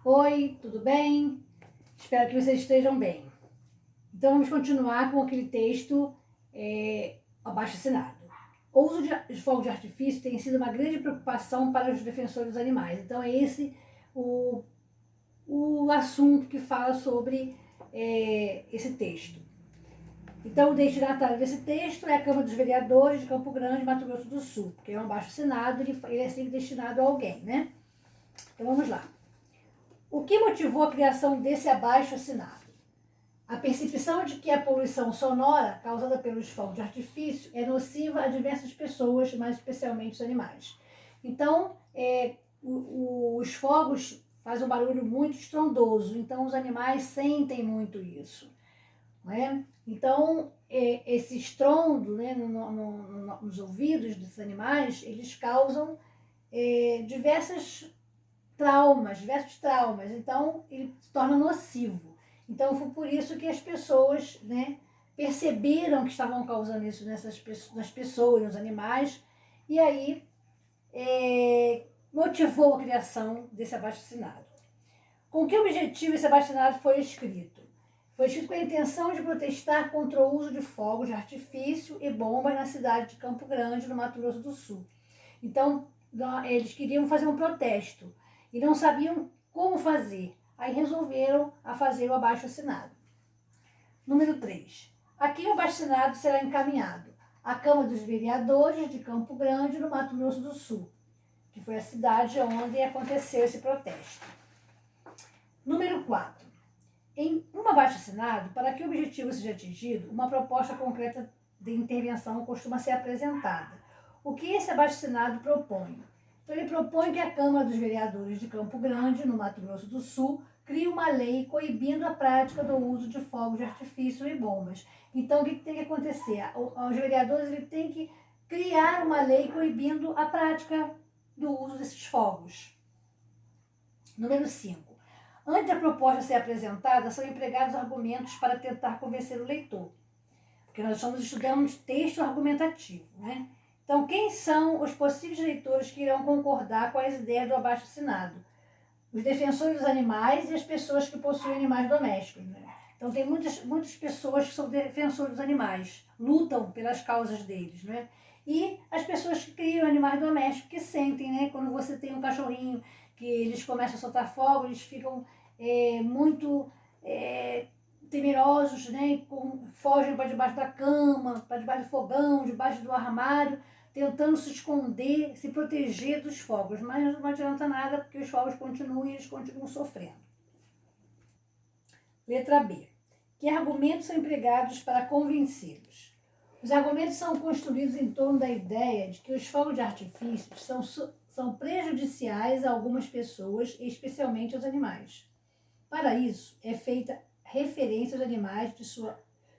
Oi, tudo bem? Espero que vocês estejam bem. Então vamos continuar com aquele texto abaixo-assinado. O uso de fogos de artifício tem sido uma grande preocupação para os defensores dos animais. Então é esse o assunto que fala sobre esse texto. Então o destinatário desse texto é a Câmara dos Vereadores de Campo Grande, Mato Grosso do Sul, porque é um abaixo-assinado, ele é sempre destinado a alguém, né? Então vamos lá. O que motivou a criação desse abaixo-assinado? A percepção de que a poluição sonora causada pelos fogos de artifício é nociva a diversas pessoas, mas especialmente os animais. Então, os fogos fazem um barulho muito estrondoso, então os animais sentem muito isso. Não é? Então, esse estrondo, né, nos ouvidos dos animais, eles causam diversos traumas, então ele se torna nocivo. Então foi por isso que as pessoas, né, perceberam que estavam causando isso nas pessoas, nos animais, e aí motivou a criação desse abaixo-assinado. Com que objetivo esse abaixo-assinado foi escrito? Foi escrito com a intenção de protestar contra o uso de fogos de artifício e bombas na cidade de Campo Grande, no Mato Grosso do Sul. Então, eles queriam fazer um protesto e não sabiam como fazer. Aí resolveram a fazer o abaixo-assinado. Número 3. Aqui o abaixo-assinado será encaminhado à Câmara dos Vereadores de Campo Grande, no Mato Grosso do Sul, que foi a cidade onde aconteceu esse protesto. Número 4. Em um abaixo-assinado, para que o objetivo seja atingido, uma proposta concreta de intervenção costuma ser apresentada. O que esse abaixo-assinado propõe? Então, ele propõe que a Câmara dos Vereadores de Campo Grande, no Mato Grosso do Sul, crie uma lei coibindo a prática do uso de fogos de artifício e bombas. Então, o que tem que acontecer? Os vereadores têm que criar uma lei coibindo a prática do uso desses fogos. Número 5. Antes da proposta ser apresentada, são empregados argumentos para tentar convencer o leitor. Porque nós estamos estudando texto argumentativo, né? Então, quem são os possíveis leitores que irão concordar com as ideias do abaixo-assinado? Os defensores dos animais e as pessoas que possuem animais domésticos, né? Então, tem muitas pessoas que são defensores dos animais, lutam pelas causas deles, né? E as pessoas que criam animais domésticos, que sentem, né? Quando você tem um cachorrinho que eles começam a soltar fogo, eles ficam muito temerosos, né? Fogem para debaixo da cama, para debaixo do fogão, debaixo do armário, tentando se esconder, se proteger dos fogos. Mas não adianta nada, porque os fogos continuam e eles continuam sofrendo. Letra B. Que argumentos são empregados para convencê-los? Os argumentos são construídos em torno da ideia de que os fogos de artifício são prejudiciais a algumas pessoas, especialmente aos animais. Para isso, é feita referência aos animais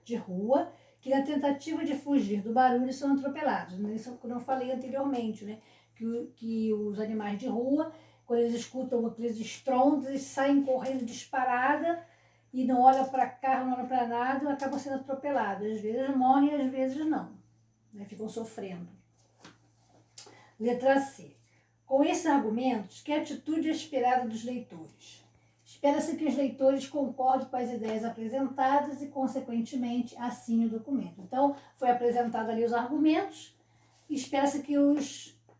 de rua que, na tentativa de fugir do barulho, são atropelados. Isso que eu falei anteriormente, né? Que os animais de rua, quando eles escutam aqueles estrondos, eles saem correndo disparada e não olham para carro, não olham para nada, e acabam sendo atropelados. Às vezes morrem, às vezes não, né? Ficam sofrendo. Letra C. Com esses argumentos, que atitude é esperada dos leitores? Espera-se que os leitores concordem com as ideias apresentadas e, consequentemente, assinem o documento. Então, foi apresentado ali os argumentos, espera-se que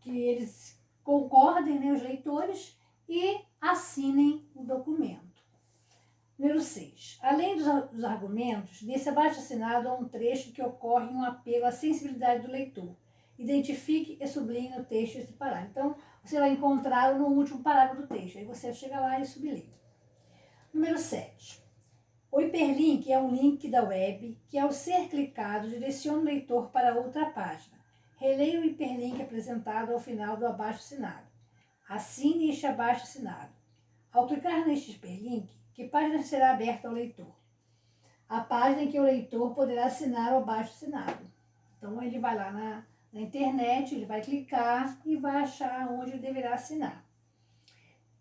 eles concordem, né, os leitores, e assinem o documento. Número 6. Além dos argumentos, nesse abaixo-assinado há um trecho que ocorre um apelo à sensibilidade do leitor. Identifique e sublinhe o texto esse parágrafo. Então, você vai encontrá-lo no último parágrafo do texto. Aí você chega lá e sublinha. Número 7. O hiperlink é um link da web que, ao ser clicado, direciona o leitor para outra página. Releia o hiperlink apresentado ao final do abaixo-assinado. Assine este abaixo-assinado. Ao clicar neste hiperlink, que página será aberta ao leitor? A página em que o leitor poderá assinar o abaixo-assinado. Então, ele vai lá na internet, ele vai clicar e vai achar onde ele deverá assinar.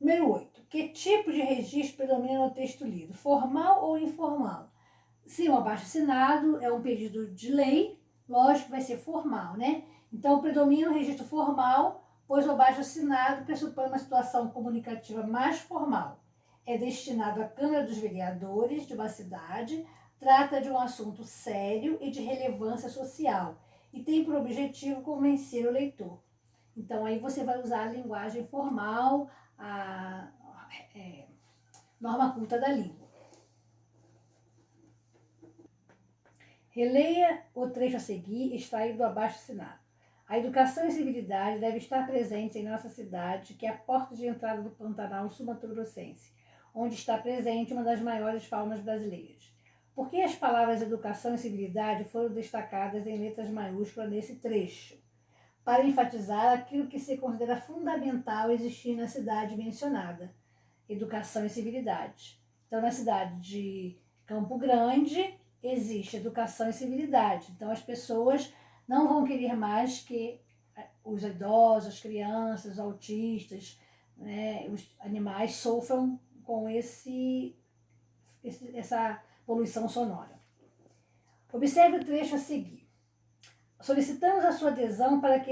Número 8. Que tipo de registro predomina no texto lido? Formal ou informal? Se um abaixo-assinado é um pedido de lei, lógico que vai ser formal, né? Então, predomina o registro formal, pois o abaixo-assinado pressupõe uma situação comunicativa mais formal. é destinado à Câmara dos Vereadores de uma cidade, trata de um assunto sério e de relevância social e tem por objetivo convencer o leitor. Então, aí você vai usar a linguagem formal, a norma culta da língua. Releia o trecho a seguir, extraído do abaixo-assinado. A educação e civilidade devem estar presentes em nossa cidade, que é a porta de entrada do Pantanal sul-mato-grossense, onde está presente uma das maiores faunas brasileiras. Por que as palavras educação e civilidade foram destacadas em letras maiúsculas nesse trecho? Para enfatizar aquilo que se considera fundamental existir na cidade mencionada, educação e civilidade. Então, na cidade de Campo Grande, existe educação e civilidade. Então, as pessoas não vão querer mais que os idosos, as crianças, os autistas, né, os animais sofram com essa poluição sonora. Observe o trecho a seguir. Solicitamos a sua adesão para que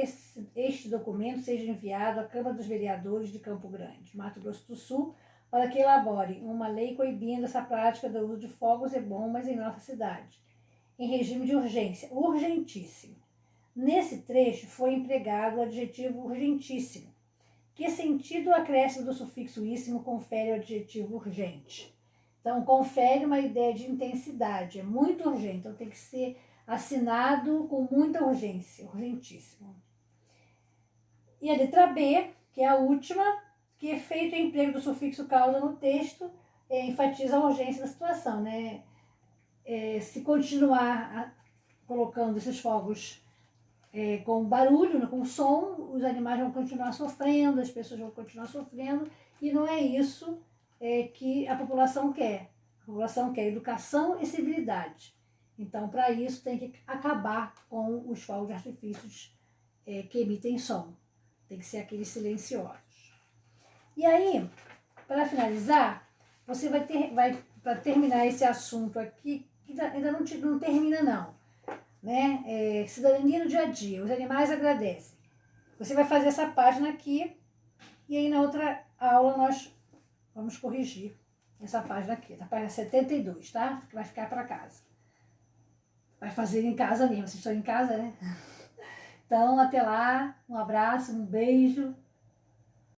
este documento seja enviado à Câmara dos Vereadores de Campo Grande, Mato Grosso do Sul, para que elaborem uma lei coibindo essa prática do uso de fogos e bombas em nossa cidade, em regime de urgência, urgentíssimo. Nesse trecho foi empregado o adjetivo urgentíssimo. Que sentido o acréscimo do sufixo íssimo confere ao adjetivo urgente? Então, confere uma ideia de intensidade, é muito urgente, então tem que ser assinado com muita urgência, urgentíssimo. E a letra B, que é a última, que é feito o emprego do sufixo causa no texto, enfatiza a urgência da situação, né? Se continuar colocando esses fogos com barulho, né, com som, os animais vão continuar sofrendo, as pessoas vão continuar sofrendo, e não é isso que a população quer. A população quer educação e civilidade. Então, para isso, tem que acabar com os fogos de artifícios que emitem som. Tem que ser aqueles silenciosos. E aí, para finalizar, você para terminar esse assunto aqui, que ainda não termina não, né? Cidadania no dia a dia, os animais agradecem. Você vai fazer essa página aqui, e aí na outra aula nós vamos corrigir essa página aqui, na página 72, tá? Que vai ficar para casa. Vai fazer em casa mesmo, vocês estão em casa, né? Então, até lá, um abraço, um beijo.